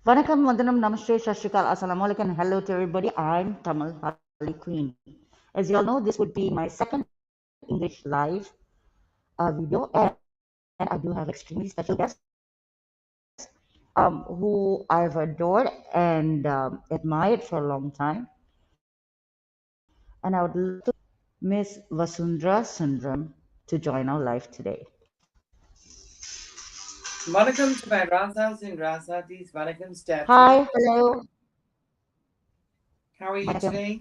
Vanakkam, Vandanam, Namaste, Shashrikal, Assalamu alaikum, and hello to everybody. I'm Tamil Harley Queen. As you all know, this would be my second English live video, and I do have extremely special guests who I've adored and admired for a long time. And I would love to Miss Vasunthra Sundram to join our live today. Welcome to my Razas and Razatis. Welcome, Stephanie. Hi, hello. How are you Vanakkam. today?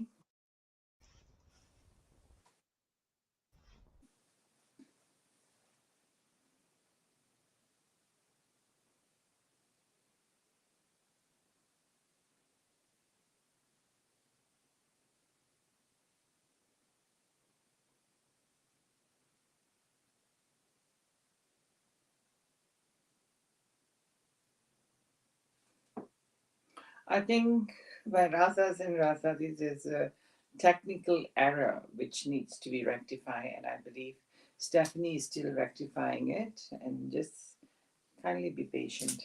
I think my Razas and Razatis is a technical error which needs to be rectified, and I believe Stephanie is still rectifying it. And just kindly be patient.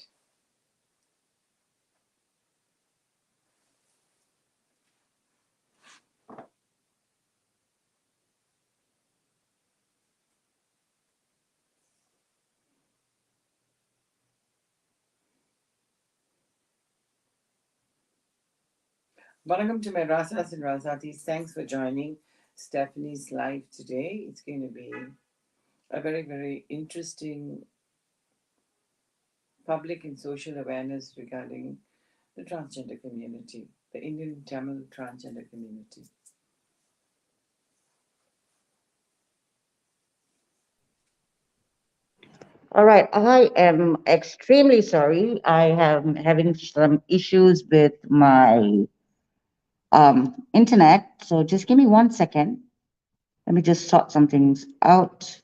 Welcome to my Razas and Razatis. Thanks for joining Stephanie's live today. It's going to be a very, very interesting public and social awareness regarding the transgender community, the Indian Tamil transgender community. All right, I am extremely sorry. I am having some issues with my internet. So just give me 1 second. Let me just sort some things out.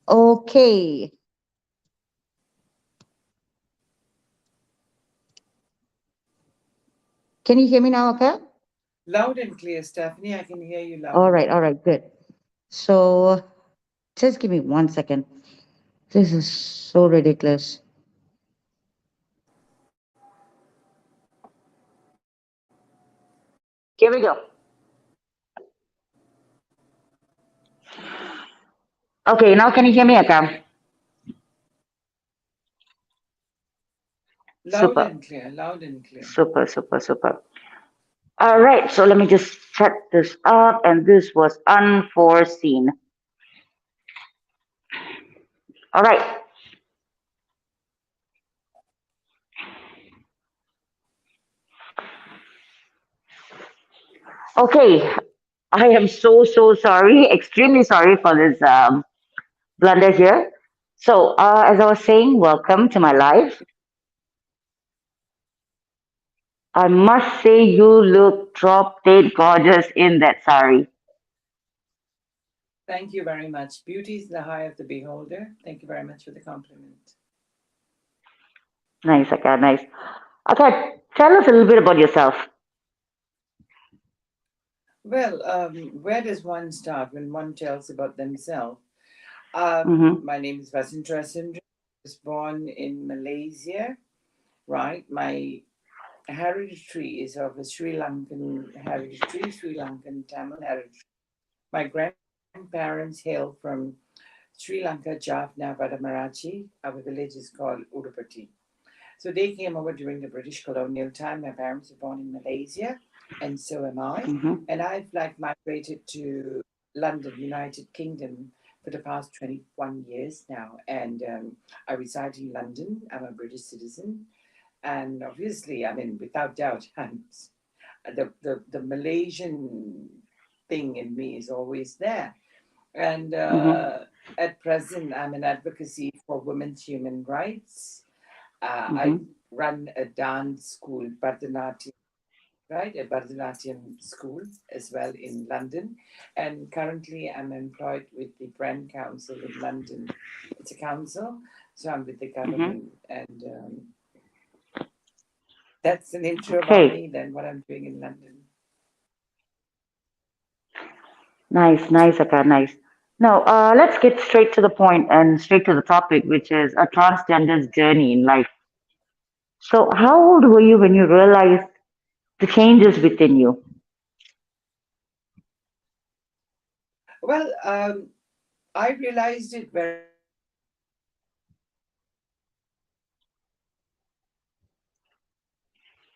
Okay. Can you hear me now, okay? Loud and clear, Stephanie. I can hear you loud and clear. All right, good. So just give me 1 second. This is so ridiculous. Here we go. Okay, now can you hear me, okay? Loud Super, and clear, loud and clear. super. All right, so let me just set this up, and this was unforeseen. All right, okay. I am so sorry, extremely sorry for this blunder here. So, as I was saying, welcome to my live. I must say, you look drop dead gorgeous in that sari. Thank you very much. Beauty is the eye of the beholder. Thank you very much for the compliment. Nice, okay, nice. Okay, tell us a little bit about yourself. Well, where does one start when one tells about themselves? Mm-hmm. My name is Vasunthra Sundram. I was born in Malaysia, right? My heritage tree is of a Sri Lankan heritage tree, Sri Lankan Tamil heritage. My grandparents hail from Sri Lanka, Jaffna, Vadamarachi. Our village is called Udupati. So they came over during the British colonial time. My parents were born in Malaysia, and so am I. Mm-hmm. And I've like migrated to London, United Kingdom, for the past 21 years now. And I reside in London. I'm a British citizen. And obviously, I mean, without doubt, the Malaysian thing in me is always there. And Mm-hmm. at present, I'm an advocacy for women's human rights. I Mm-hmm. run a dance school, Bharatanatyam, right? A Bharatanatyam school as well in London. And currently, I'm employed with the Brand Council in London. It's a council. So I'm with the government, and that's an intro about Okay. me. Then what I'm doing in London. Nice, Akka, nice. Now, let's get straight to the point and straight to the topic, which is a transgender's journey in life. So, how old were you when you realized the changes within you? Well, I realized it very early on.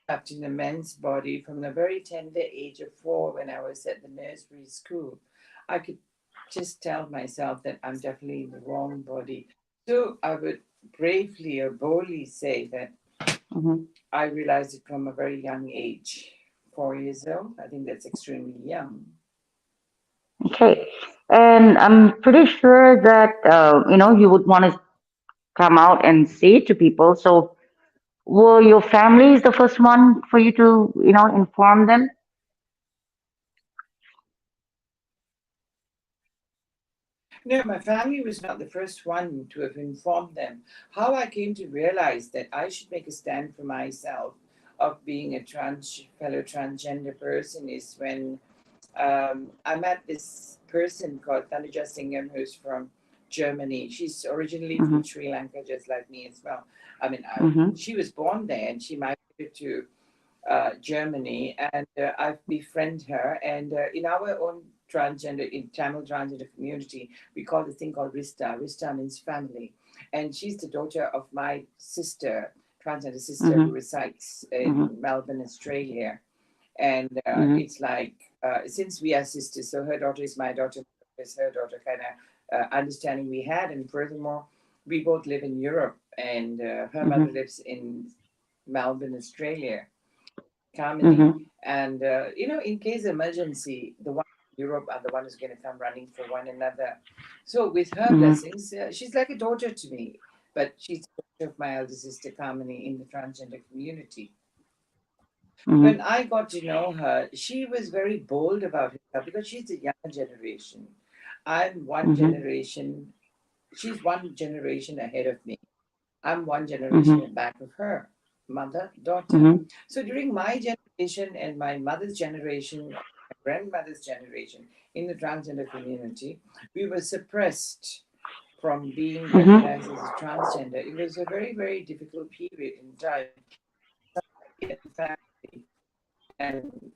Trapped in a man's body from the very tender age of 4 when I was at the nursery school. I could just tell myself that I'm definitely in the wrong body. So I would bravely or boldly say that Hmm. I realized it from a very young age. 4 years old, I think that's extremely young. Okay. And I'm pretty sure that, you would want to come out and say it to people. So, were your families the first one for you to, inform them? No, my family was not the first one to have informed them. How I came to realize that I should make a stand for myself of being a fellow transgender person is when I met this person called Tanuja Singham, who's from Germany. She's originally Hmm. from Sri Lanka, just like me as well. I mean, Hmm. she was born there and she migrated to Germany, and I've befriended her. And in our own transgender, in Tamil transgender community, we call this thing called Rista. Rista means family, and she's the daughter of my sister, transgender sister, who Hmm. resides Hmm. in Melbourne, Australia. And Hmm. it's like since we are sisters, so her daughter is my daughter, is her daughter, kind of understanding we had. And furthermore, we both live in Europe, and her mother Hmm. lives in Melbourne, Australia. Carmony. Hmm. And, in case emergency, the one in Europe are the one who's going to come running for one another. So with her Hmm. blessings, she's like a daughter to me, but she's the daughter of my elder sister, Carmony, in the transgender community. When Hmm. I got to know her, she was very bold about herself because she's a younger generation. I'm one Hmm. generation, she's one generation ahead of me. I'm one Hmm. generation back of her, mother, daughter. Hmm. So during my generation and my mother's generation, my grandmother's generation in the transgender community, we were suppressed from being Hmm. recognized as a transgender. It was a very, very difficult period in time, society and family and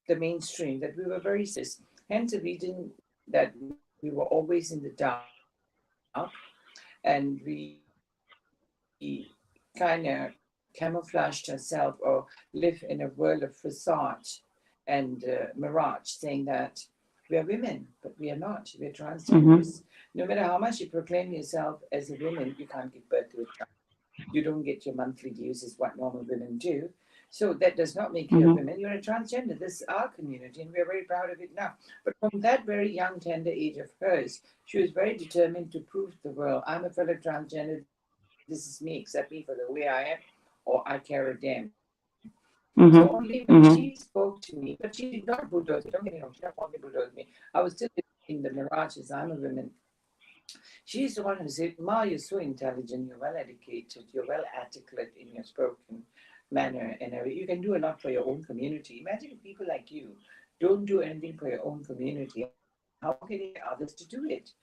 the mainstream, that we were very suppressed. Hence, the reason that we were always in the dark, and we kind of camouflaged ourselves or live in a world of facade and mirage, saying that we are women, but we are not. We're transgenders. No matter how much you proclaim yourself as a woman, you can't give birth to a child. You don't get your monthly dues, is what normal women do. So that does not make you a woman. You're a Hmm. transgender. This is our community, and we're very proud of it now. But from that very young, tender age of hers, she was very determined to prove to the world, I'm a fellow transgender. This is me. Accept me for the way I am, or I care a damn. So only when she spoke to me, but she did not Hmm. bulldoze me. Don't get me wrong, she did not want me to bulldoze me. I was still in the mirage as I'm a woman. She's the one who said, Ma, you're so intelligent, you're well educated, you're well articulate in your spoken manner, and you can do a lot for your own community. Imagine if people like you don't do anything for your own community. How can you expect others to do it?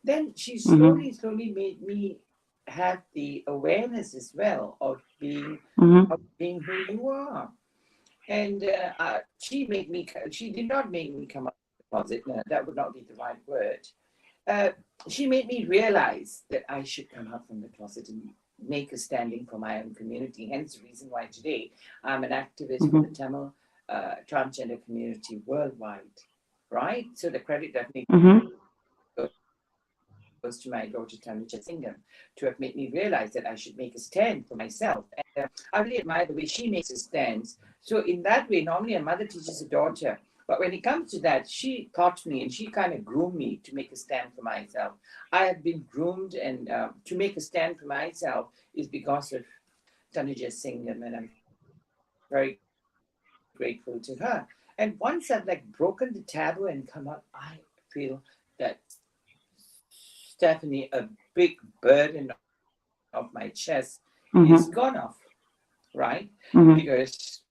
Then she slowly made Hmm. me have the awareness as well of being who Hmm. you are. And she did not make me come out of the closet. No, that would not be the right word. uh, she made me realize that I should come out from the closet and make a standing for my own community. Hence the reason why today I'm an activist for the Hmm. Tamil transgender community worldwide. Right? So the credit definitely goes to Hmm. my daughter Tanuja Singham to have made me realize that I should make a stand for myself. And I really admire the way she makes her stands. So in that way, normally a mother teaches a daughter. But when it comes to that, she taught me and she kind of groomed me to make a stand for myself. I have been groomed, and to make a stand for myself is because of Tanuja Singham, and I'm very grateful to her. And once I've like broken the taboo and come out, I feel that Stephanie, a big burden off my shoulders. off my chest Mm-hmm. is gone off, right? Mm-hmm. Because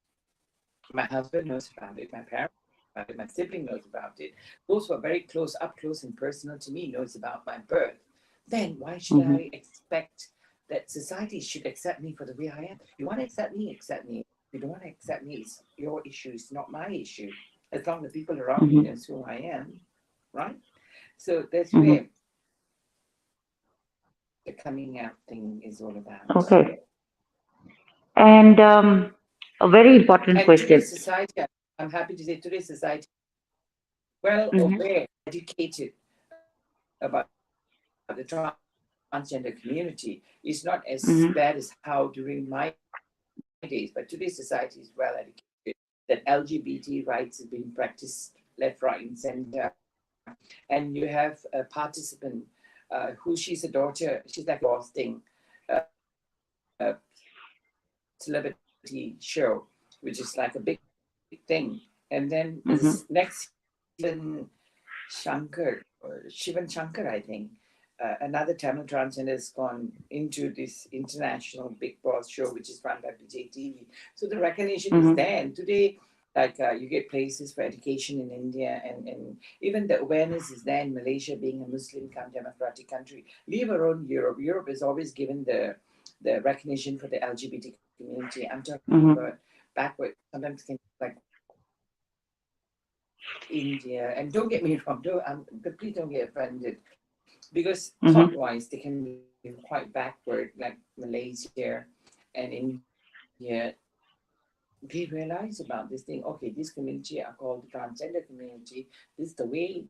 my husband knows about it, my parents know about it, my sibling knows about it. Those who are very close, up close and personal to me knows about my birth. Then why should Mm-hmm. I expect that society should accept me for the way I am? If you want to accept me, accept me. If you don't want to accept me, it's your issue, it's not my issue. As long as the people around me Mm-hmm. knows who I am, right? So that's Mm-hmm. where the coming out thing is all about. Okay. And a very important And question. today's society, I'm happy to say today's society, well Mm-hmm. aware, educated about the transgender community. Is not as Mm-hmm. bad as how during my days, but today's society is well educated that LGBT rights have been practiced left, right, and center. And you have a participant who she's a daughter, she's like a boss thing, celebrity show, which is like a big thing. And then Mm-hmm. the next season, Shankar, or Shivan Shankar, I think, another Tamil transgender has gone into this international Big Boss show, which is run by BJTV. So the recognition is Mm-hmm. there. And today, like you get places for education in India, and even the awareness is there in Malaysia, being a Muslim democratic country. Leave alone Europe. Europe is always given the recognition for the LGBT community. I'm talking Mm-hmm. about backward. Sometimes can like India, and don't get me wrong, but please don't get offended, because Mm-hmm. thought-wise they can be quite backward, like Malaysia and India. They realize about this thing. Okay, this community are called the transgender community. This is the way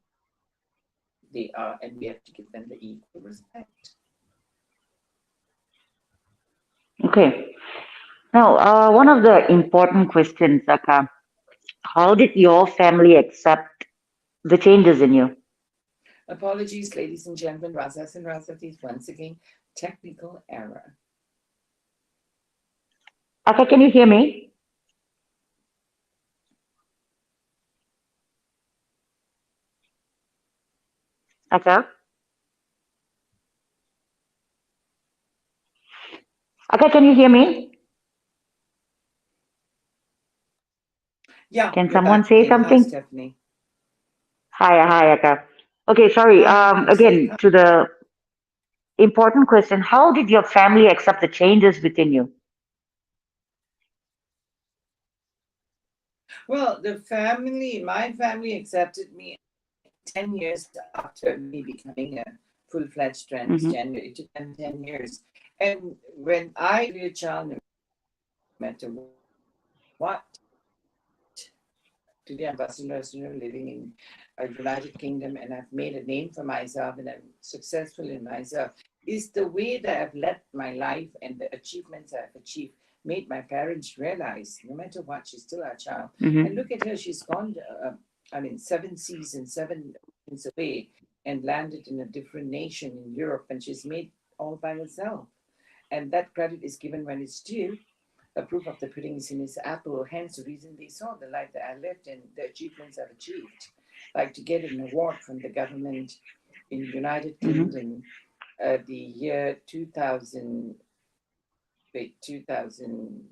they are, and we have to give them the equal respect. Okay. Now, one of the important questions, Aka, how did your family accept the changes in you? Apologies, ladies and gentlemen, Razas and Rasatis, once again, technical error. Aka, can you hear me? Aka? Aka, can you hear me? Yeah, Can you're someone back say again. Hi, something? Stephanie. Hi, hi, Aka. Okay, sorry. Hi, I'm saying, Again, to the important question, how did your family accept the changes within you? well, my family accepted me 10 years after me becoming a full-fledged Mm-hmm. transgender. It took them 10 years. And when I be a child, no matter what, today I'm Vasunthra Sundram, living in a United Kingdom, and I've made a name for myself and I'm successful in myself, is the way that I've led my life and the achievements I've achieved made my parents realize no matter what, she's still our child. And Mm-hmm. look at her, she's gone, 7 seas and 7 away and landed in a different nation in Europe, and she's made all by herself. And that credit is given when it's due. A proof of the pudding is in his apple, hence the reason they saw the life that I lived and the achievements I've achieved. Like to get an award from the government in United Mm-hmm. Kingdom, the year 2000, wait, 2000,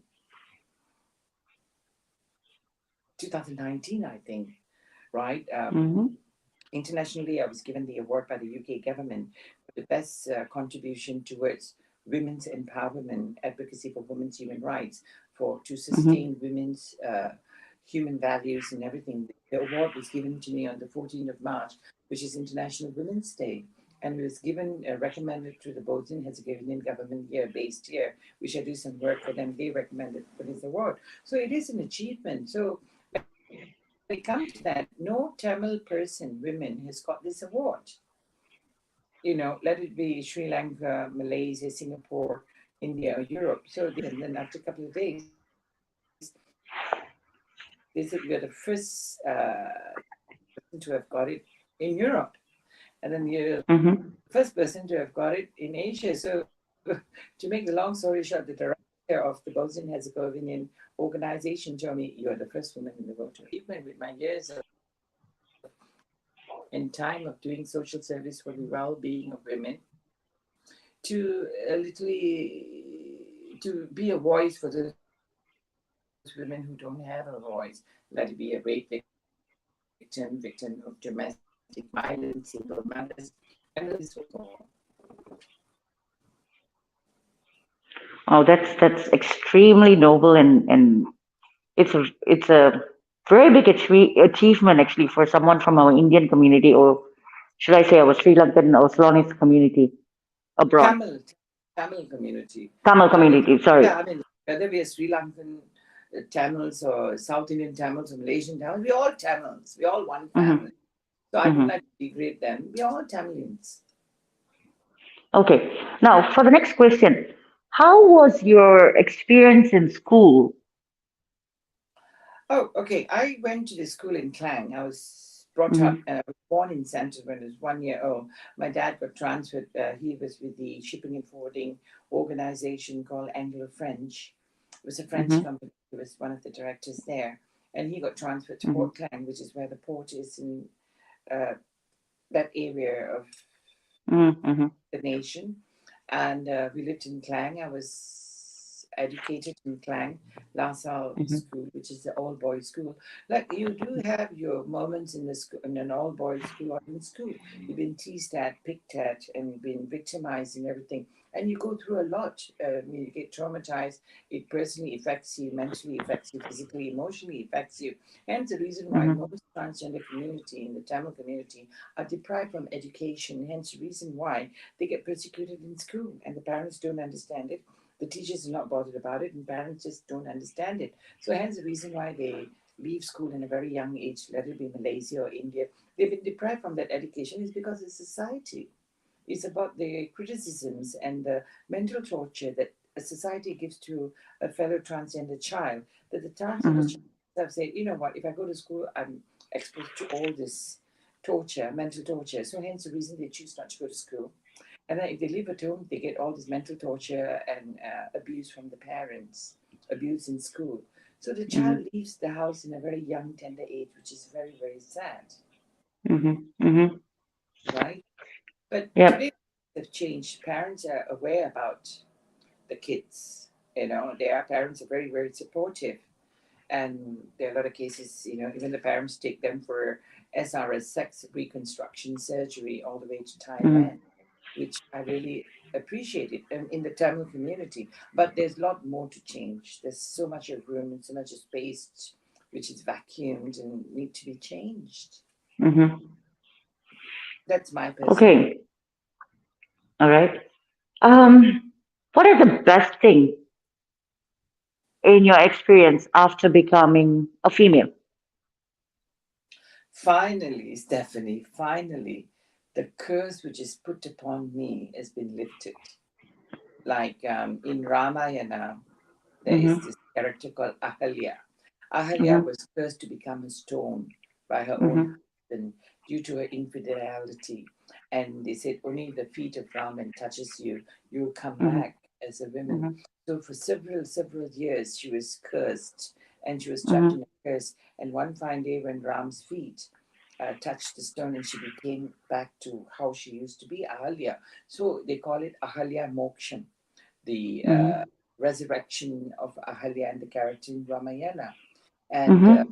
2019, I think, right? Mm-hmm. Internationally, I was given the award by the UK government for the best contribution towards women's empowerment, advocacy for women's human rights, for to Mm-hmm. sustain women's human values and everything. The award was given to me on the 14th of March, which is International Women's Day. And it was given, recommended to the Bosnian Herzegovinian government here, based here, which I do some work for them. They recommended for this award. So it is an achievement. So when it comes to that, no Tamil person, women, has got this award. Let it be Sri Lanka, Malaysia, Singapore, India, or Europe. So and then after a couple of days, they said we are the first person to have got it in Europe, and then you're the Mm-hmm. first person to have got it in Asia. So to make the long story short, the director of the Bosnian Herzegovinian organization told me, "You are the first woman in the world to." Even with my years of in time of doing social service for the well-being of women, to literally to be a voice for those women who don't have a voice, let it be a rape victim, victim of domestic violence, single mothers, and the list will go on. Oh, that's extremely noble, and it's a very big achievement actually for someone from our Indian community, or should I say our Sri Lankan or Ceylonese community abroad, Tamil, Tamil community. Tamil I mean, community. Sorry. yeah, I mean, whether we are Sri Lankan Tamils or South Indian Tamils or Malaysian Tamils, we're all Tamils. We're all one Hmm. family. So I don't Hmm. like to degrade them. We're all Tamilians. Okay. Now for the next question, how was your experience in school? Oh, okay. I went to the school in Klang. I was brought up Hmm. and I was born in Santa when I was 1 year old. My dad got transferred. He was with the shipping and forwarding organization called Anglo French. It was a French Hmm. company. He was one of the directors there. And he got transferred to Hmm. Port Klang, which is where the port is in uh, that area of Hmm. the nation. And we lived in Klang. I was educated in Klang, LaSalle Hmm. School, which is the all boys school. Like you do have your moments in the school, in an all boys school or in school. You've been teased at, picked at, and been victimized and everything. And you go through a lot. You get traumatized. It personally affects you, mentally affects you, physically, emotionally affects you. Hence the reason why Hmm. most transgender community in the Tamil community are deprived from education. Hence the reason why they get persecuted in school and the parents don't understand it. The teachers are not bothered about it and parents just don't understand it. So hence the reason why they leave school in a very young age, let it be Malaysia or India. They've been deprived from that education is because of society. It's about the criticisms and the mental torture that a society gives to a fellow transgender child. That the transgender child Hmm. have said, you know what, if I go to school, I'm exposed to all this torture, mental torture. So hence the reason they choose not to go to school. And then if they live at home, they get all this mental torture and abuse from the parents, abuse in school. So the child Hmm. leaves the house in a very young, tender age, which is very, very sad, Hmm. Hmm. right? But Yep. today have changed. Parents are aware about the kids. You know, their parents are very, very supportive. And there are a lot of cases, you know, even the parents take them for SRS, sex reconstruction surgery, all the way to Thailand, Hmm. which I really appreciate it in the Tamil community. But there's a lot more to change. There's so much of room and so much of space which is vacuumed and need to be changed. Hmm. That's my personal. Okay. All right. What are the best thing in your experience after becoming a female? Finally, Stephanie, finally, the curse which is put upon me has been lifted. Like in Ramayana, there is Hmm. this character called Ahalya. Ahalya Hmm. was cursed to become a stone by her own Hmm. husband due to her infidelity. And they said, only the feet of Raman touches you, you will come Hmm. back as a woman. Hmm. So for several years, she was cursed and she was trapped Hmm. in a curse. And one fine day, when Ram's feet touched the stone and she became back to how she used to be, Ahalya. So they call it Ahalya Moksham, the Hmm. resurrection of Ahalya and the character in Ramayana. And Hmm.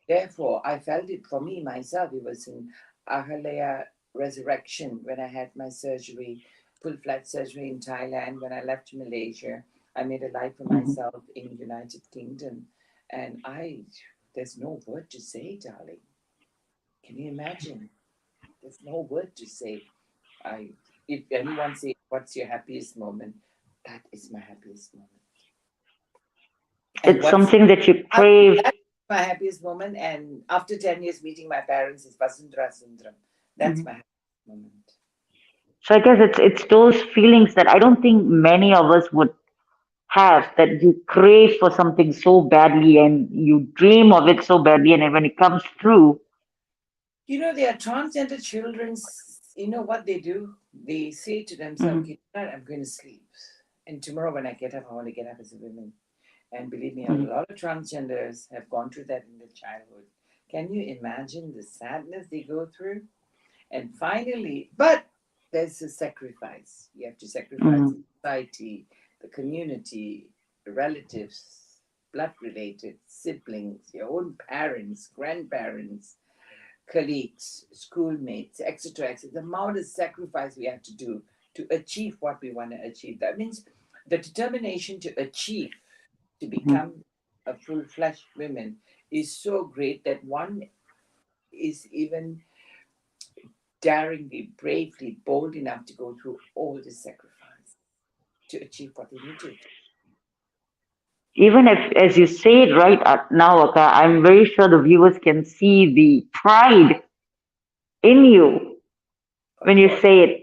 therefore, I felt it for me myself. It was in Ahalya resurrection when I had my surgery, full flat surgery in Thailand. When I left Malaysia, I made a life for Hmm. myself in United Kingdom. And there's no word to say, darling. Can you imagine? There's no word to say. I, if anyone say, what's your happiest moment? That is my happiest moment. And It's what's something that you I, crave. that's my happiest moment. And after 10 years meeting my parents is Vasunthra Sundram. That's my Mhm. happiest moment. So I guess it's those feelings that I don't think many of us would have, that you crave for something so badly and you dream of it so badly, and then when it comes through. You know, they are transgender children's, you know what they do? They say to themselves, Hmm. okay, tonight I'm going to sleep. And tomorrow when I get up, I want to get up as a woman. And believe me, a Hmm. lot of transgenders have gone through that in their childhood. Can you imagine the sadness they go through? And finally, but there's a sacrifice. You have to sacrifice the Mm-hmm. society, the community, the relatives, blood related, siblings, your own parents, grandparents, colleagues, schoolmates, etc., etc. The amount of sacrifice we have to do to achieve what we want to achieve. That means the determination to achieve, to Mm-hmm. become a full-fledged woman is so great that one is even daringly, bravely, bold enough to go through all the sacrifice to achieve what they need to achieve. Even if, as you say it right now, Aka, I'm very sure the viewers can see the pride in you when Of you course. say it.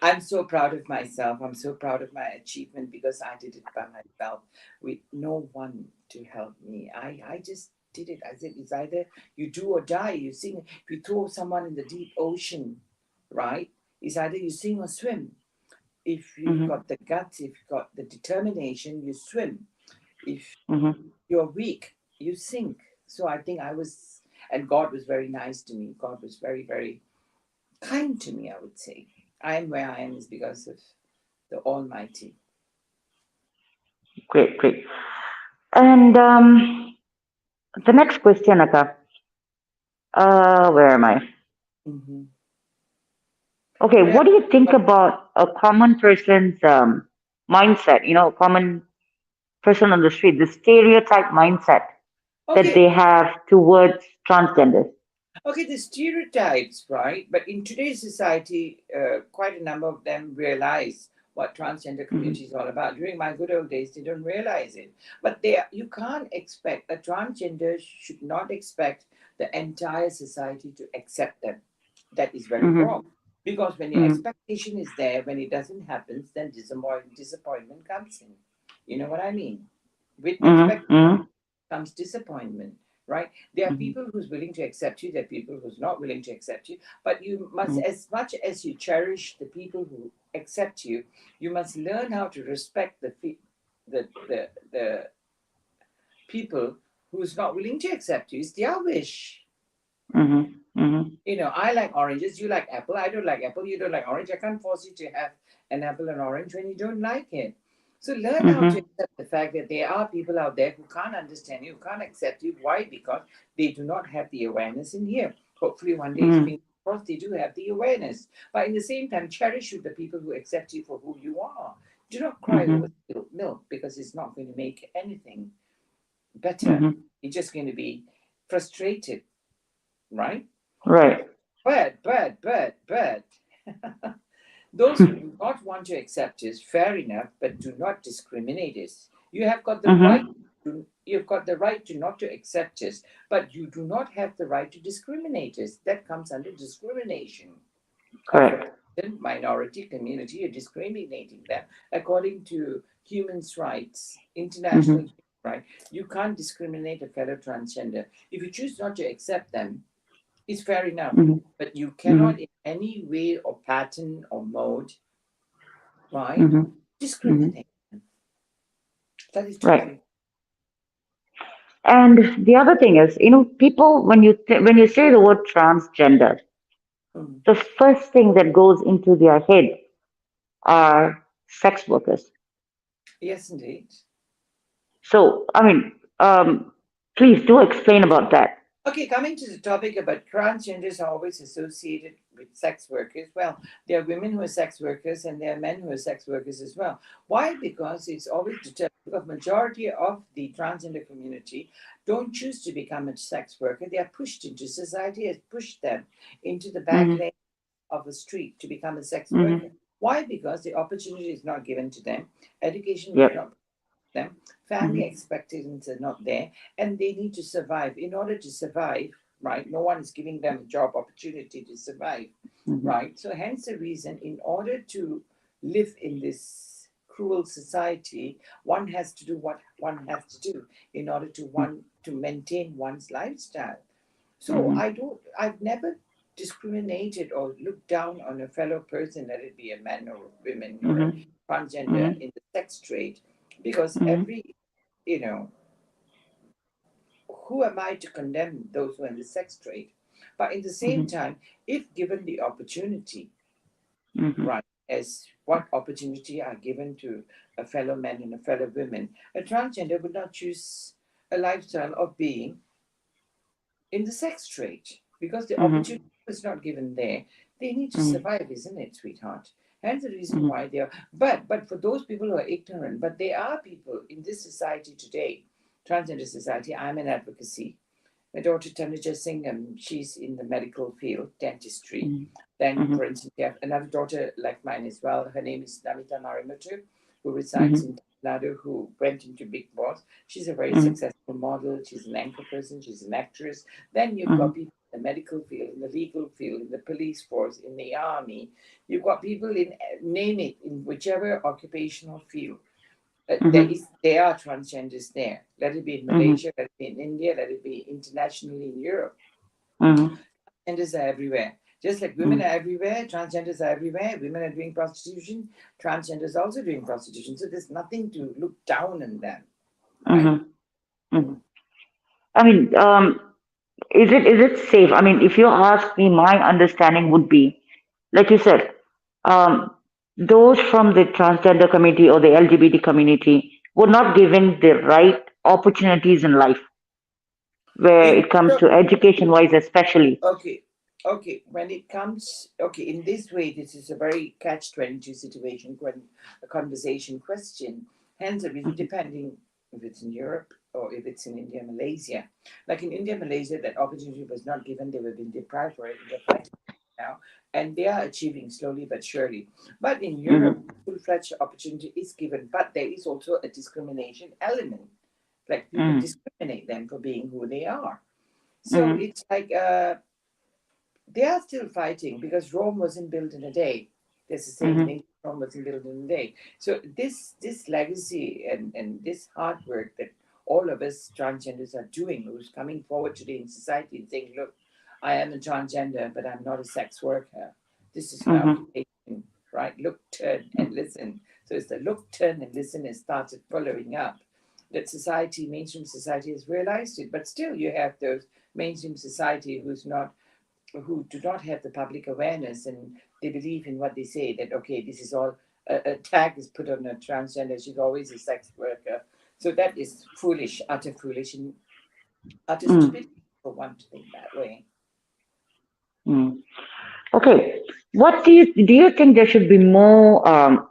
I'm so proud of myself. I'm so proud of my achievement because I did it by myself with no one to help me. I just did it. I said, it's either you do or die. You sing. If you throw someone in the deep ocean, right? It's either you sing or swim. If you've Mm-hmm. got the guts, if you've got the determination, you swim. If Mm-hmm. you're weak, you sink. So I think I was, and God was very nice to me. God was very, very kind to me, I would say. I am where I am is because of the Almighty. Great, great. And the next question, Aka. Where am I? Mm-hmm. Okay, Where? what do you think about a common person's mindset? You know, a common person on the street, the stereotype mindset that Okay, they have towards transgenders. okay, the stereotypes, right? But in today's society, quite a number of them realize what transgender community Mm-hmm. is all about. During my good old days, they don't realize it. But you can't expect a transgender should not expect the entire society to accept them. That is very wrong. Mm-hmm. Because when your Mm-hmm. expectation is there, when it doesn't happen, then disappointment comes in. You know what I mean? With expectation Mm-hmm. Mm-hmm. comes disappointment, right? There are people who's willing to accept you, there are people who's not willing to accept you, but you must, Mm-hmm. as much as you cherish the people who accept you, you must learn how to respect the people who's not willing to accept you. It's their wish. Mm-hmm. Mm-hmm. You know, I like oranges, you like apple, I don't like apple, you don't like orange. I can't force you to have an apple and orange when you don't like it. So learn how to Mm-hmm. accept the fact that there are people out there who can't understand you, who can't accept you. Why? Because they do not have the awareness in here. Hopefully one day, Mm-hmm. fingers crossed, they do have the awareness. But in the same time, cherish the people who accept you for who you are. Do not cry over Mm-hmm. spilled milk because it's not going to make anything better. Mm-hmm. You're just going to be frustrated, right? Right. But those who do not want to accept us, fair enough, but do not discriminate us. You have got the right Mm-hmm. you've got the right to not to accept us, but you do not have the right to discriminate us. That comes under discrimination of a Correct. person, minority community. You're discriminating them according to human rights, international Mm-hmm. human right. You can't discriminate a fellow transgender. If you choose not to accept them, it's fair enough, Mm-hmm. but you Mm-hmm. cannot in any way or pattern or mode, right, Mm-hmm. Mm-hmm. discriminate. That is Right. totally. And the other thing is, you know, people when when you say the word transgender, Mm. the first thing that goes into their head are sex workers. Yes, indeed. So, I mean, please do explain about that. Okay, coming to the topic about transgenders are always associated with sex workers. Well, there are women who are sex workers and there are men who are sex workers as well. Why? Because it's always determined because majority of the transgender community don't choose to become a sex worker. They are pushed into society has pushed them into the back Mm-hmm. lane of the street to become a sex worker. Mm-hmm. Why? Because the opportunity is not given to them, education is not Yep. them, family Mm-hmm. expectations are not there, and they need to survive. In order to survive, right, no one is giving them a job opportunity to survive, Mm-hmm. right? So, hence the reason, in order to live in this cruel society, one has to do what one has to do in order to maintain one's lifestyle. So Mm-hmm. I've never discriminated or looked down on a fellow person, let it be a man or a woman or a Mm-hmm. transgender Mm-hmm. in the sex trade, because Mm-hmm. every, you know, who am I to condemn those who are in the sex trade? But in the same Mm-hmm. time, if given the opportunity, right, as what opportunity are given to a fellow man and a fellow woman, a transgender would not choose a lifestyle of being in the sex trade because the opportunity was not given there. They need to survive, isn't it, sweetheart? Hence the reason why they are. But for those people who are ignorant, but there are people in this society today, transgender society. I'm in advocacy. My daughter Tanuja Singham, she's in the medical field, dentistry. Then, for instance, we have another daughter like mine as well. Her name is Namita Marimutu, who resides in Tamil Nadu, who went into Big Boss. She's a very successful model. She's an anchor person. She's an actress. Then you've got people in the medical field, in the legal field, in the police force, in the army. You've got people in, name it, in whichever occupational field. There are transgenders there. Let it be in Malaysia, let it be in India, let it be internationally in Europe. Transgenders are everywhere. Just like women are everywhere, transgenders are everywhere. Women are doing prostitution, transgenders are also doing prostitution. So there's nothing to look down on them, right? I mean, is it safe? I mean, if you ask me, my understanding would be, like you said, um, those from the transgender community or the LGBT community were not given the right opportunities in life, where In it comes Europe, to education wise, especially. okay, okay. When it comes, okay, in this way, this is a very catch-22 situation, a conversation question. Hence, it is depending if it's in Europe or if it's in India, Malaysia. Like in India, Malaysia, that opportunity was not given. They were being deprived for it. They're fighting now, and they are achieving slowly but surely. But in Europe, full-fledged opportunity is given, but there is also a discrimination element. Like people discriminate them for being who they are. So it's like they are still fighting because Rome wasn't built in a day. There's a saying in English, Rome wasn't built in a day. So this legacy and this hard work that all of us transgenders are doing, who's coming forward today in society and saying, look, I am a transgender, but I'm not a sex worker. This is my occupation, right? Look, turn and listen. So it's the look, turn and listen has started following up. That society, mainstream society has realized it, but still you have those mainstream society who do not have the public awareness and they believe in what they say that okay, this is all a tag is put on a transgender, she's always a sex worker. So that is foolish, utter foolish and utter stupidity for one to think that way. Okay. What do you think there should be more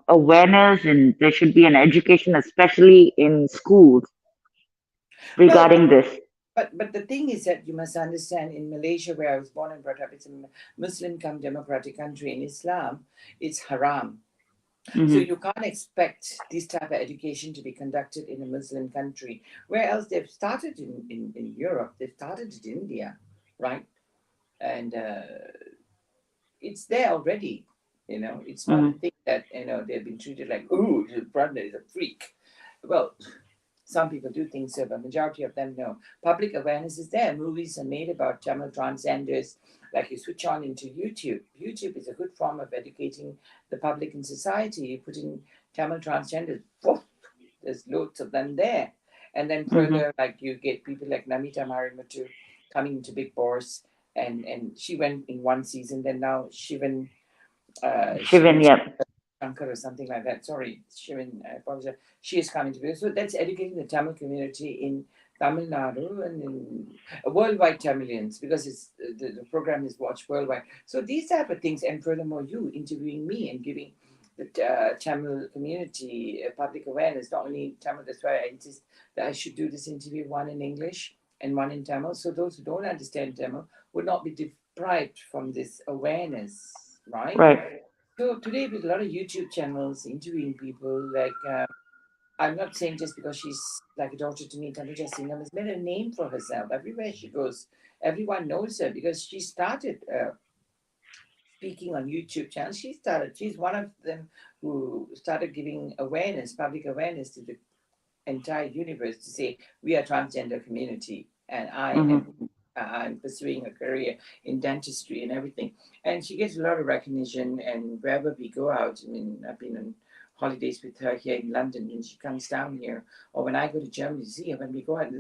awareness and there should be an education, especially in schools, Well, regarding this? but the thing is that you must understand in Malaysia, where I was born and brought up, it's a Muslim come democratic country. In Islam, it's haram. So you can't expect this type of education to be conducted in a Muslim country. Where else they've started in Europe, they've started in India, right? And it's there already. It's not a thing that they've been treated like, ooh, your brother is a freak. Well, some people do think so, but majority of them no. Public awareness is there. Movies are made about Tamil transgenders. Like you switch on into YouTube. YouTube is a good form of educating the public and society. You put in Tamil transgenders, woof, there's loads of them there. And then further, like you get people like Namita Marimutu coming into Big Boss, and she went in one season. Then now Shivan, Shivan yeah. Shankar or something like that. Sorry, Shivan, I apologize. She is coming to be. So that's educating the Tamil community in Tamil Nadu and in worldwide Tamilians because the program is watched worldwide. So these type of things, and furthermore, you interviewing me and giving the Tamil community public awareness, not only Tamil, that's why I insist that I should do this interview, one in English and one in Tamil. So those who don't understand Tamil would not be deprived from this awareness, right? Right. So today, with a lot of YouTube channels interviewing people, like I'm not saying just because she's like a daughter to me, Tanuja Singham has made a name for herself. Everywhere she goes, everyone knows her because she started speaking on YouTube channels. She's one of them who started giving awareness, public awareness to the entire universe to say we are transgender community and I'm pursuing a career in dentistry and everything. And she gets a lot of recognition and wherever we go out, I mean, I've been on holidays with her here in London and she comes down here, or when I go to Germany to see her, when we go out in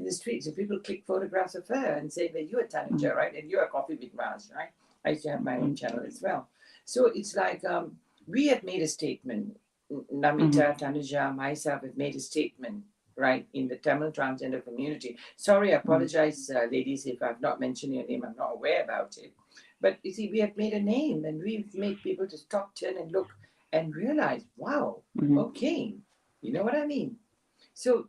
the streets and people click photographs of her and say that you're a Tanuja, right? And you're a Coffee Big Mouse, right? I used to have my own channel as well. So it's like we have made a statement. Mm-hmm. Namita, Tanuja, myself have made a statement, right, in the Tamil transgender community. Sorry, I Mm-hmm. apologize, ladies, if I've not mentioned your name. I'm not aware about it. But you see, we have made a name and we've made people to stop, turn, and look and realize, wow, Mm-hmm. okay, you know what I mean? So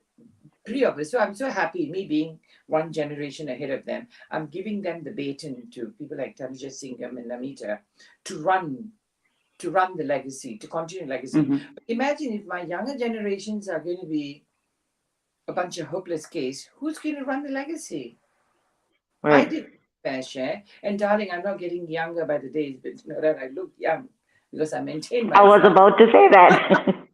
pretty obvious. So I'm so happy, me being one generation ahead of them, I'm giving them the baton to people like Tanuja Singham and Namita to run the legacy, to continue legacy. Mm-hmm. But imagine if my younger generations are going to be a bunch of hopeless case, who's going to run the legacy? I Right. did fair share. And darling, I'm not getting younger by the days, but you know that I look young because I maintain I was myself. about to say that.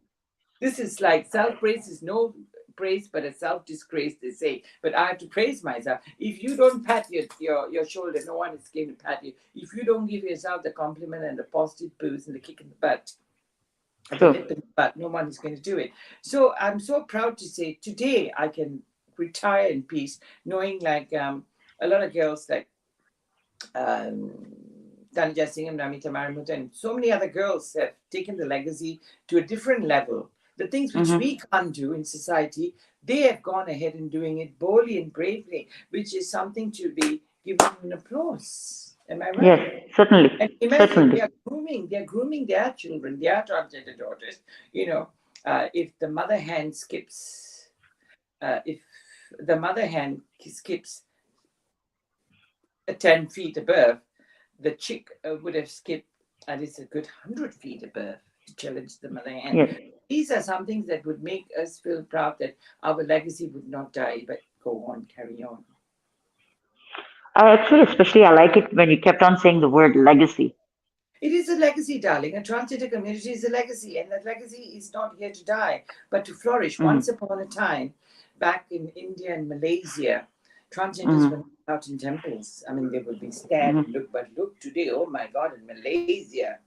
This is like self praise is no praise, but a self disgrace, they say. But I have to praise myself. If you don't pat your shoulder, no one is going to pat you. If you don't give yourself the compliment and the positive boost and the kick in the butt, the True. nip in the butt, no one is going to do it. So I'm so proud to say today I can retire in peace, knowing like a lot of girls like um, Tanja Singham, Namita Marimuthu, and so many other girls have taken the legacy to a different level. The things which Mm-hmm. we can't do in society, they have gone ahead and doing it boldly and bravely, which is something to be given an applause. Am I Yes, right? And certainly. imagine Certainly. they're grooming their children, their transgender daughters. You know, if the mother hen skips, if the mother hen skips 10 feet above, the chick would have skipped at least a good 100 feet above to challenge the mother hen. Yes. These are some things that would make us feel proud that our legacy would not die, but go on, carry on. I actually, especially, I like it when you kept on saying the word legacy. It is a legacy, darling. A transgender community is a legacy, and that legacy is not here to die, but to flourish. Once Mm-hmm. upon a time, back in India and Malaysia, transgenders were Mm-hmm. not allowed in temples. I mean, they would be stared and Mm-hmm. look, but look today, oh my God, in Malaysia,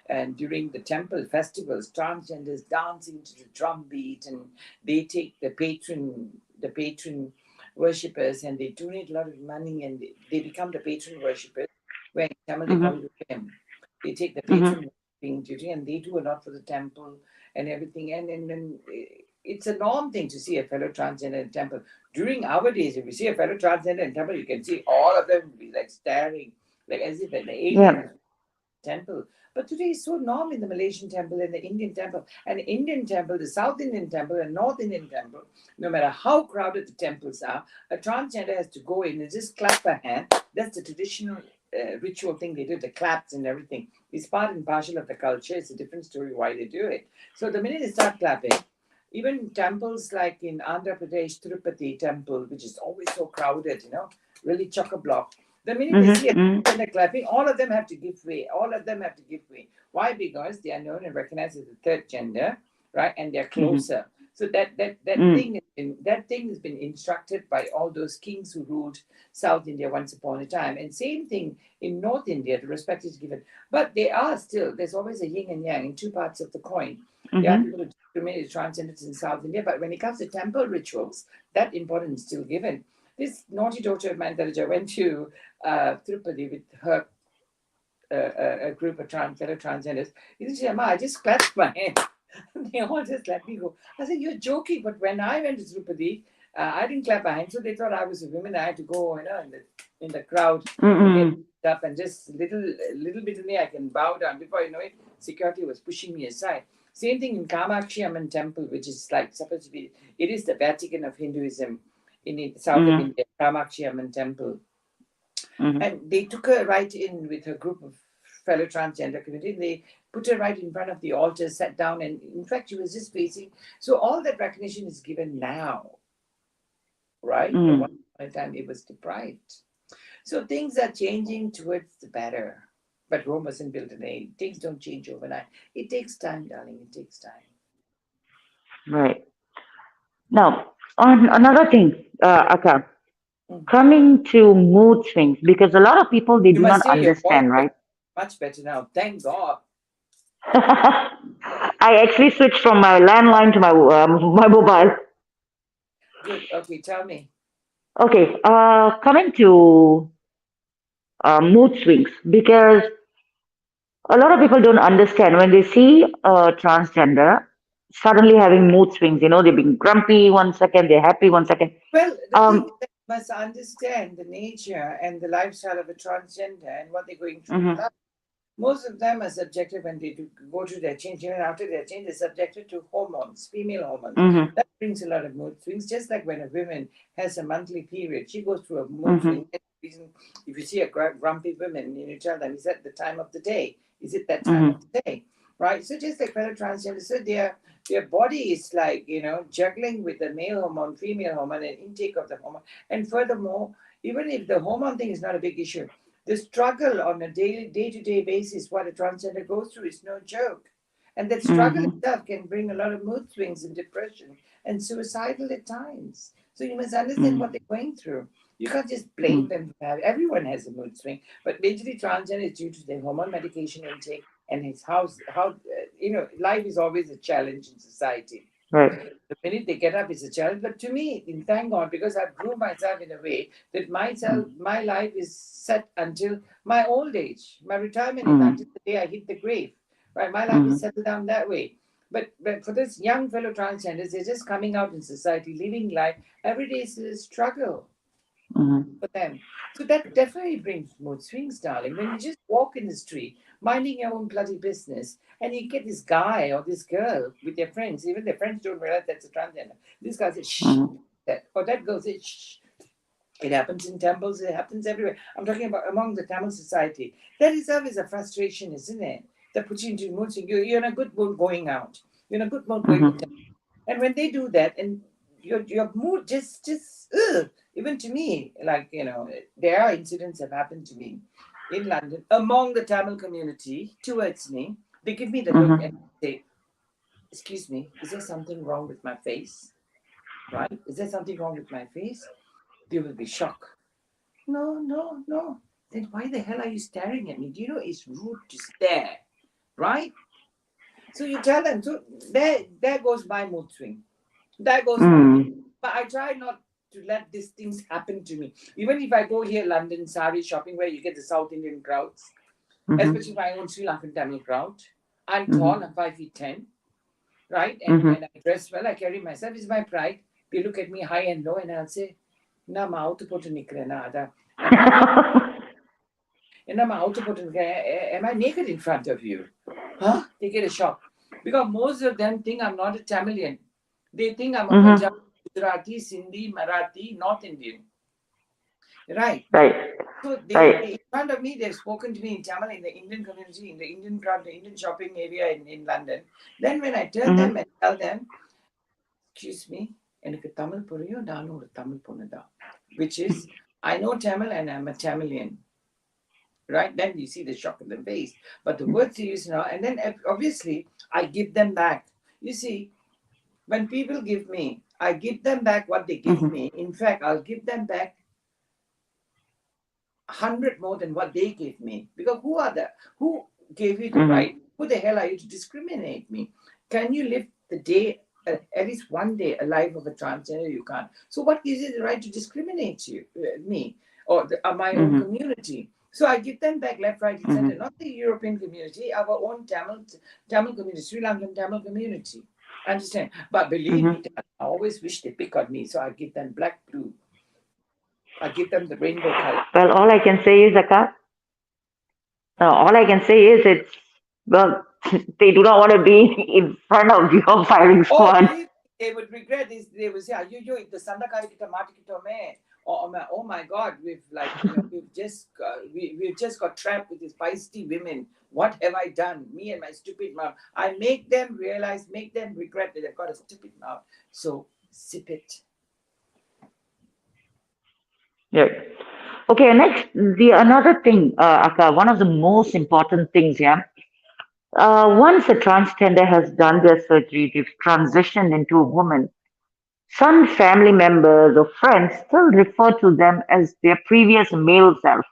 and during the temple festivals, transgenders dancing to the drum beat, and they take the patron worshippers, and they donate a lot of money, and they become the patron worshippers. Where in Tamil they call Mm-hmm. it they take the Mm-hmm. patron being duty and they do a lot for the temple and everything. And it's a norm thing to see a fellow transgender in temple. During our days, if you see a fellow transgender in temple, you can see all of them be like staring, like as if an alien Yeah. is temple. But today is so norm in the Malaysian temple and the Indian temple. And the Indian temple, the South Indian temple, and North Indian temple, no matter how crowded the temples are, a transgender has to go in and just clap a hand. That's the traditional ritual thing they do, the claps and everything. It's part and parcel of the culture. It's a different story why they do it. So the minute they start clapping, even temples like in Andhra Pradesh, Tirupati temple, which is always so crowded, really chock a block. The minute they see a Mm-hmm. transgender clapping, all of them have to give way. All of them have to give way. Why? Because they are known and recognized as the third gender, right? And they're Mm-hmm. closer. So that Mm-hmm. thing has been instructed by all those kings who ruled South India once upon a time. And same thing in North India, the respect is given. But they are still, there's always a yin and yang in two parts of the coin. There are Mm-hmm. people who discriminate transgenders in South India, but when it comes to temple rituals, that importance is still given. This naughty daughter of mine, Taraja, went to Tirupati with her a group of fellow transgenders. He said, "Ma, I just clapped my hand." They all just let me go. I said, "You're joking." But when I went to Tirupati, I didn't clap my hand, so they thought I was a woman. I had to go, in the crowd and get Mm-hmm. up and just little bit only I can bow down. Before you know it, security was pushing me aside. Same thing in Kamakshi Amman Temple, which is like supposed to be. It is the Vatican of Hinduism in the south of Mm-hmm. India. Kamakshi Amman Temple, Mm-hmm. and they took her right in with her group of fellow transgender community. They put her right in front of the altar, sat down, and in fact, she was just facing. So all that recognition is given now, right? But once Mm-hmm. upon a time, it was deprived. So things are changing towards the better. But Rome wasn't built in a day. Things don't change overnight. It takes time, darling. It takes time. Right. Now, on another thing, Aka, Mm. coming to mood swings, because a lot of people they You do must not hear your voice understand, better, right? much better now. Thank God. I actually switched from my landline to my mobile. Good. Okay, tell me. Okay, coming to mood swings, because a lot of people don't understand when they see a transgender suddenly having mood swings. They're being grumpy one second, they're happy one second. Well, the thing is Um, that you must understand the nature and the lifestyle of a transgender and what they're going through in mhm, life. Most of them are subjected when they do go through their change, even after their change, they're subjected to hormones, female hormones. mhm, That brings a lot of mood swings, just like when a woman has a monthly period, she goes through a mood mhm, swing. Reason, if you see a grumpy woman, you tell them, is that the time of the day? Is it that time of mhm, the day? Right? So just like fellow transgender, so their body is like, juggling with the male hormone, female hormone, and intake of the hormone. And furthermore, even if the hormone thing is not a big issue, the struggle on a daily, day-to-day basis, what a transgender goes through is no joke. And that struggle mhm, itself can bring a lot of mood swings and depression and suicidal at times. So you must understand mhm, what they're going through. You can't just blame mhm. them. Everyone has a mood swing, but majorly transgender is due to their hormone medication intake and his life is always a challenge in society. Right. The minute they get up, it's a challenge. But to me, thank God, because I've groomed myself in a way that my life is set until my old age. My retirement is until Mhm, the day I hit the grave. Right? My life is mhm, settled down that way. But for this young fellow transgenders, they're just coming out in society, living life. Every day is a struggle mhm, for them. So that definitely brings mood swings, darling. When you just walk in the street, minding your own bloody business, and you get this guy or this girl with their friends, even their friends don't realize that's a transgender. This guy says, shh, mhm, that, or that girl says, shh. It happens in temples, it happens everywhere. I'm talking about among the Tamil society. That itself is a frustration, isn't it? That puts you into mood swing. You're in a good mood going out. You're in a good mood going to mhm, temple. And when they do that, and your mood just even to me, like there are incidents that have happened to me in London among the Tamil community towards me. They give me the look and mhm. say, "Excuse me, is there something wrong with my face? Right? Is there something wrong with my face?" They will be shocked. No, no, no. Then why the hell are you staring at me? Do you know it's rude to stare, right? So you tell them. So there goes my mood swing. There goes my mood. Mm, But I try not to let these things happen to me. Even if I go here, London, sari shopping, where you get the South Indian crowds, especially mhm, my own Sri Lankan Tamil crowd. I'm tall, I'm mhm, 5'10", right? And mhm. when I dress well, I carry myself, it's my pride. They look at me high and low, and I'll say, "Nama out put nikrena." Am I naked? Nama out put am I naked in front of you? Huh? They get a shock. Because most of them think I'm not a Tamilian. They think I'm a Punjabi, Mhm. Gujarati, Sindhi, Marathi, North Indian. Right. Right. So they in Right. front of me, they've spoken to me in Tamil in the Indian community, in the Indian crowd, the Indian shopping area in London. Then when I turn them Mhm. and tell them, excuse me, எனக்கு தமிழ் புரியும் நானும் ஒரு தமிழ் பொண்ணு தான், which is I know Tamil and I'm a Tamilian, right? Then you see the shock in the face. But the words you use now, and then obviously I give them back. You see, when people give me, I give them back what they give Mhm. me. In fact, I'll give them back 100 more than what they gave me. Because who gave you the right? Mhm. Who the hell are you to discriminate me? Can you live the day, at least one day, a life of a transgender? You can't. So what gives you the right to discriminate me or my own Mhm. community? So I give them back left, right, and center. Mhm. Not the European community, our own Tamil community, Sri Lankan Tamil community. Understand? But believe me, Mhm. I always wish they pick on me. So I give them black, blue. I give them the rainbow color. Well, all I can say is, Akka, all I can say is well, they do not want to be in front of your firing Oh, squad. believe me, they would regret this. They would say, "Yo, the Sandakari kita matikitome." Oh my God, we've just got trapped with these feisty women. What have I done? Me and my stupid mouth. I make them realize, make them regret that they've got a stupid mouth. So sip it. Yeah. Okay, next, the another thing, Akka, one of the most important things, yeah. Once a transgender has done their surgery, they've transitioned into a woman. Some family members or friends still refer to them as their previous male self.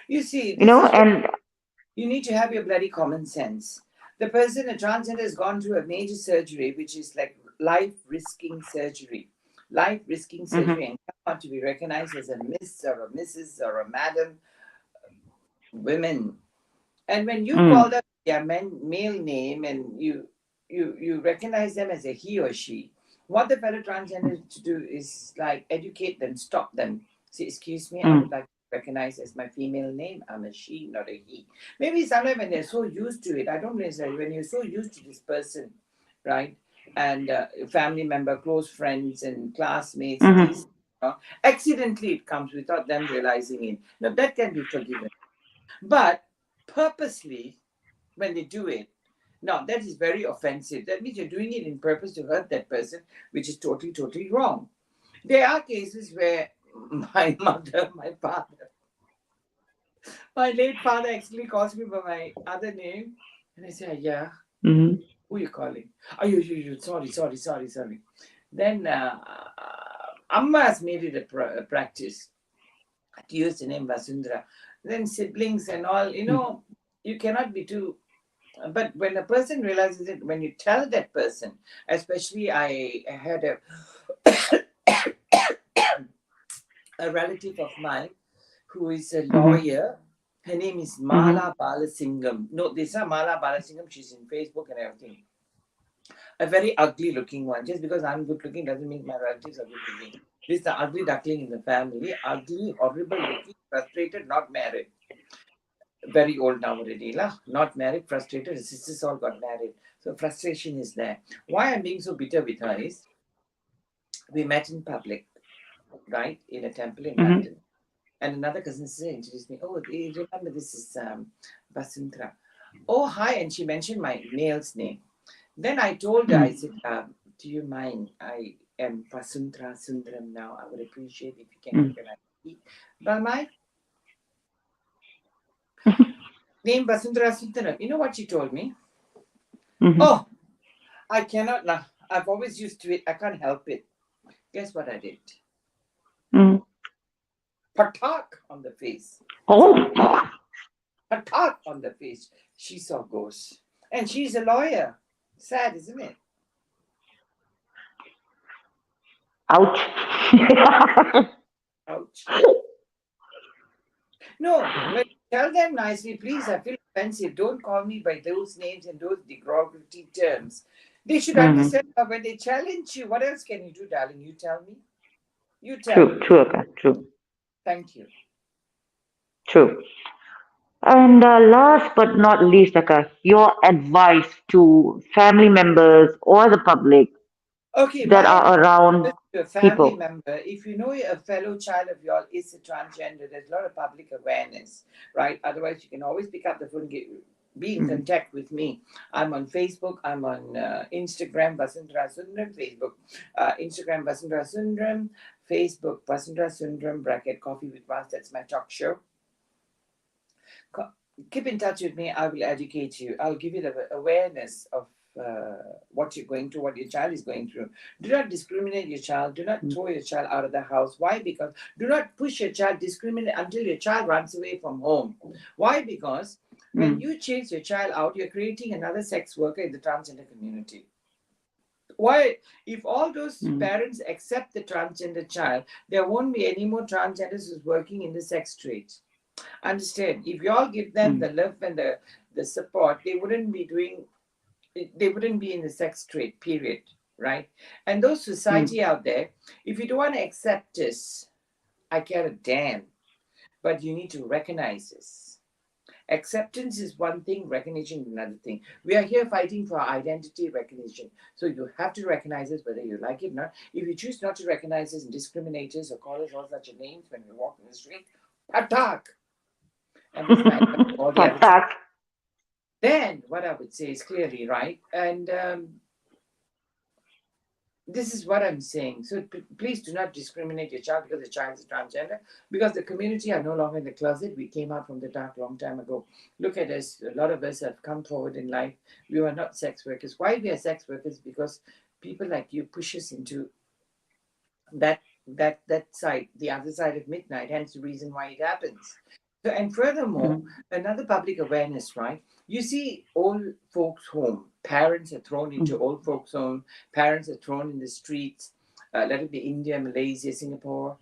You see, this is what And you need to have your bloody common sense. The person, a transgender, has gone through a major surgery, which is like life risking surgery. Life risking surgery mhm, and come out to be recognized as a miss or a missus or a madam women. And when you call them their male name and you recognize them as a he or she, what the fellow transgender to do is like educate them, stop them. Say, excuse me, I would like to recognize as my female name. I'm a she, not a he. Maybe sometimes when they're so used to it, I don't necessarily, when you're so used to this person, right? And family member, close friends, and classmates, this, accidentally it comes without them realizing it. Now that can be forgiven. But purposely, when they do it, now that is very offensive. That means you're doing it in purpose to hurt that person, which is totally, totally wrong. There are cases where my mother, my father, my late father actually calls me by my other name. And I say, yeah, who are you calling? Oh, you, sorry. Then Amma has made it a practice to use the name Vasunthra. Then siblings and all, you cannot be too. But when a person realizes it, when you tell that person, especially I had a relative of mine who is a lawyer. Her name is Mala Balasingham. No, this is not Mala Balasingham. She's in Facebook and everything. A very ugly looking one. Just because I'm good looking doesn't mean my relatives are good looking. This is the ugly duckling in the family. Ugly, horrible looking, frustrated, not married. Very old now already, lah. Not married, frustrated. His sisters all got married. So frustration is there. Why I'm being so bitter with her is we met in public, right? In a temple in London. And another cousin sister introduced me. Oh, remember this is Vasunthra. Oh, hi. And she mentioned my male's name. Then I told her, I said, do you mind? I am Vasunthra Sundram now. I would appreciate if you can recognize me by my name, Vasunthra Sundram. You know what she told me? Oh, I cannot now. I've always used to it. I can't help it. Guess what I did? Patak on the face. Patak on the face. She saw ghosts. And she's a lawyer. Sad, isn't it? Ouch. Ouch. No, but tell them nicely, please. I feel offensive. Don't call me by those names and those derogatory terms. They should understand that when they challenge you, what else can you do, darling? You tell me. You tell me. True, Akka, true. Thank you. True. And last but not least, Akka, your advice to family members or the public Okay, that my are around advice to a family people. member, if you know a fellow child of yours is a transgender, there's a lot of public awareness, right? Otherwise, you can always pick up the phone and be in contact with me. I'm on Facebook, I'm on Instagram, Vasunthra Sundram, Facebook, Instagram, Vasunthra Sundram, Facebook, Vasunthra Sundram, bracket, Coffee with Vas, that's my talk show. Keep in touch with me. I will educate you. I'll give you the awareness of what you're going through, what your child is going through. Do not discriminate your child. Do not throw your child out of the house. Why? Because do not push your child, discriminate until your child runs away from home. Why? Because when you chase your child out, you're creating another sex worker in the transgender community. Why? If all those parents accept the transgender child, there won't be any more transgenders who's working in the sex trade. Understand? If you all give them the love and the support, they wouldn't be in the sex trade, period. Right? And those society out there, if you don't want to accept this, I care a damn. But you need to recognize this. Acceptance is one thing, recognition is another thing. We are here fighting for identity recognition. So you have to recognize this whether you like it or not. If you choose not to recognize this and discriminate us or call us all such names when we walk in the street, attack. And all the other then what I would say is clearly right. And this is what I'm saying. So please do not discriminate your child because the child is transgender, because the community are no longer in the closet. We came out from the dark long time ago. Look at us. A lot of us have come forward in life. We were not sex workers. Why we are sex workers? Because people like you push us into that side, the other side of midnight, hence the reason why it happens. So, and furthermore, another public awareness, right? You see old folks' home, parents are thrown into old folks' home, parents are thrown in the streets, let it be India, Malaysia, Singapore,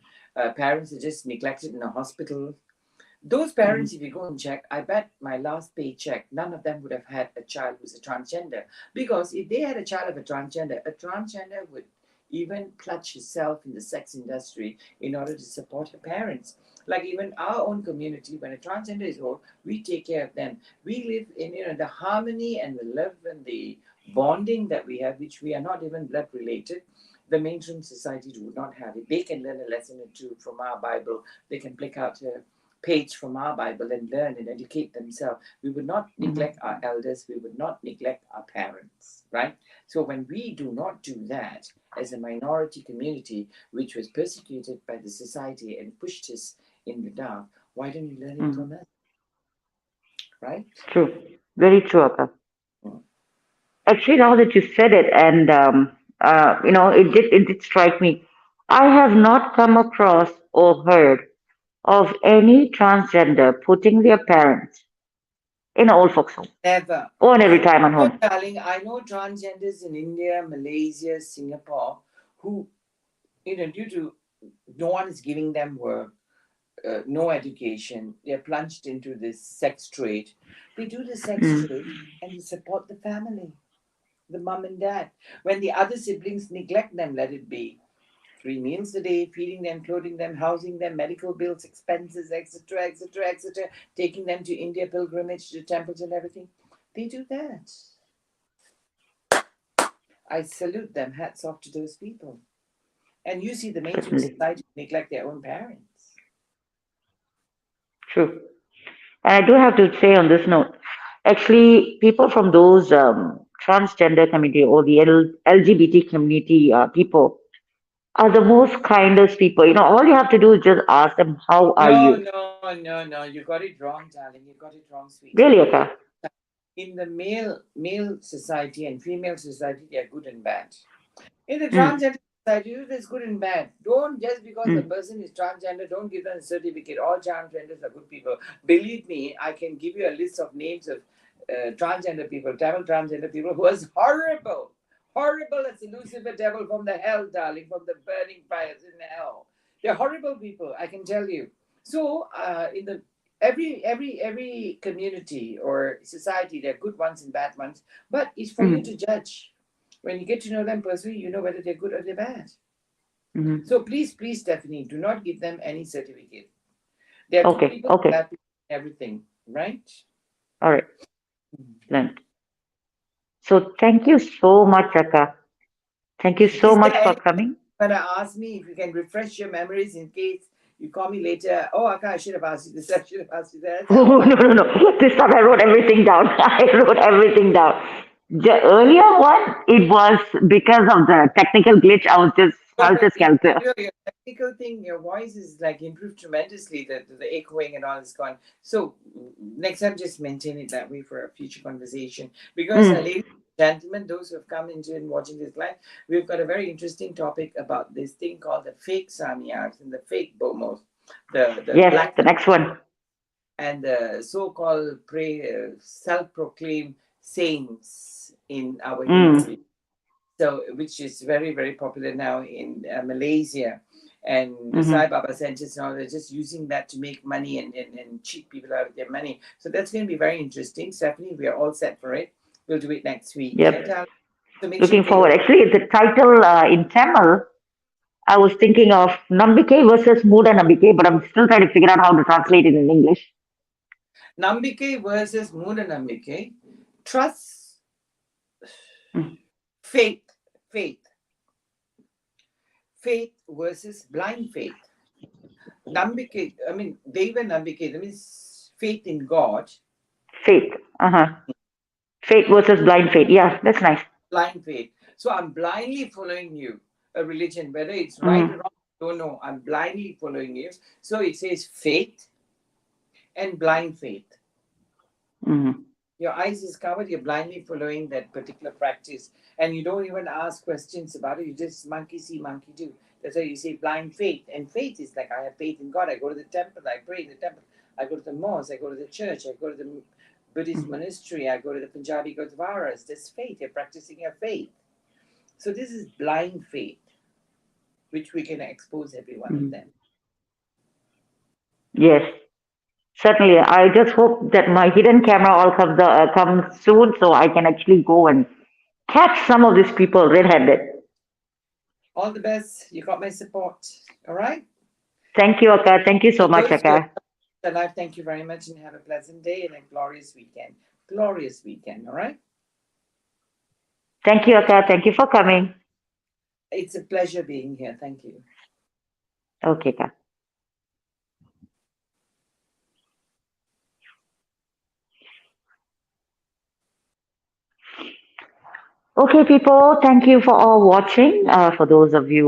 parents are just neglected in a hospital. Those Mhm. parents, if you go and check, I bet my last paycheck, none of them would have had a child who's a transgender. Because if they had a child of a transgender would even clutch herself in the sex industry in order to support her parents. Like even our own community, when a transgender is old, we take care of them. We live in the harmony and the love and the bonding that we have, which we are not even blood related. The mainstream society would not have it. They can learn a lesson or two from our Bible. They can pick out a page from our Bible and learn and educate themselves. We would not Mhm. neglect our elders. We would not neglect our parents, right? So when we do not do that as a minority community, which was persecuted by the society and pushed us in the dark, why don't you learn it Mhm. from us, right? True. Very true, Akka. Mm. Actually, now that you said it, and it did strike me. I have not come across or heard of any transgender putting their parents in an old folks home Never. or in a I retirement know, home. darling, I know transgenders in India, Malaysia, Singapore, who, due to no one is giving them work, no education, they're plunged into this sex trade. They do the sex Mm. trade and they support the family, the mom and dad. When the other siblings neglect them, let it be 3 meals a day, feeding them, clothing them, housing them, medical bills, expenses, etc., etc., etc., taking them to India pilgrimage to temples and everything. They do that. I salute them. Hats off to those people. And you see the mainstream Certainly. society neglect their own parents. True. And I do have to say on this note, actually, people from those transgender community or the LGBT community people are the most kindest people. All you have to do is just ask them, "How are No, you?" no, no, no. You got it wrong, darling. You got it wrong, Really, sweetie. Akka. In the male society and female society, they are good and bad. In the Mm. transgender society, there's good and bad. Don't just because the Mm. person is transgender, don't give them a certificate. All transgenders are good people. Believe me, I can give you a list of names of transgender people, Tamil transgender people who was horrible, horrible as Lucifer devil from the hell, darling, from the burning fires in hell. They're horrible people, I can tell you. So, in the every community or society, there are good ones and bad ones, but it's for you Mm. to judge. When you get to know them personally, you know whether they're good or they're bad. Mm. So please, Stephanie, do not give them any certificate. They are good Okay. people, Okay. bad people, everything, right? All right. Excellent. So thank you so much, Akka. Thank you so Is there much for anything coming. you want to ask me? If you can refresh your memories in case you call me later. Oh, okay, I should have asked you this. I should have asked you that. Oh, Oh, no, no, no. This time I wrote everything down. I wrote everything down. The earlier one, it was because of the technical glitch. but Helter skelter. your technical thing, your voice is like improved tremendously. The echoing and all is gone. So next time, just maintain it that way for a future conversation. Because, Mm. ladies and gentlemen, those who have come into and watching this live, we've got a very interesting topic about this thing called the fake Samiyaks and the fake Bomos, the Yes, black the next one. and the so-called self-proclaimed saints in our Mm. history. So which is very very popular now in Malaysia, and the Sai Mm-hmm. Baba centers now they're just using that to make money and cheat people out of their money. So that's going to be very interesting. Stephanie, we are all set for it. We'll do it next week. Yep. Yeah, darling? So make sure you Looking get your forward. Actually, the title in Tamil, I was thinking of Nambike versus Muda Nambike, but I'm still trying to figure out how to translate it in English. Nambike versus Mood Nambike. Trust, Mm. faith, faith, faith versus blind faith. Nambike, I mean, Deva Nambike, that means faith in God. Faith. Uh huh. Faith versus blind faith. Yeah, that's nice. Blind faith. So I'm blindly following you, a religion, whether it's right or Mm-hmm. wrong, I don't know. I'm blindly following you. So it says faith and blind faith. Mm-hmm. Your eyes is covered, you're blindly following that particular practice. And you don't even ask questions about it. You just monkey see, monkey do. That's why you say blind faith. And faith is like, I have faith in God. I go to the temple, I pray in the temple. I go to the mosque, I go to the church, I go to the Buddhist monastery, I go to the Punjabi Gurdwaras. That's faith. You're practicing your faith. So this is blind faith, which we can expose every one of Mm-hmm. them. Yes. Certainly. I just hope that my hidden camera all comes soon so I can actually go and catch some of these people red-handed. All the best. You got my support. All right. Thank you, Akka. Thank you so For much, those who Akka. are alive, thank you very much and have a pleasant day and a glorious weekend. Glorious weekend. All right. Thank you, Akka. Thank you for coming. It's a pleasure being here. Thank you. Okay, Akka. Okay, people. Thank you for all watching. For those of you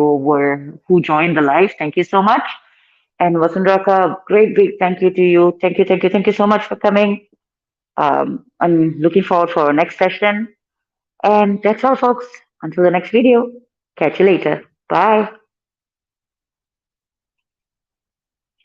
who joined the live, thank you so much. And Vasundraka, great big thank you to you. Thank you so much for coming. I'm looking forward for our next session. And that's all, folks. Until the next video. Catch you later. Bye.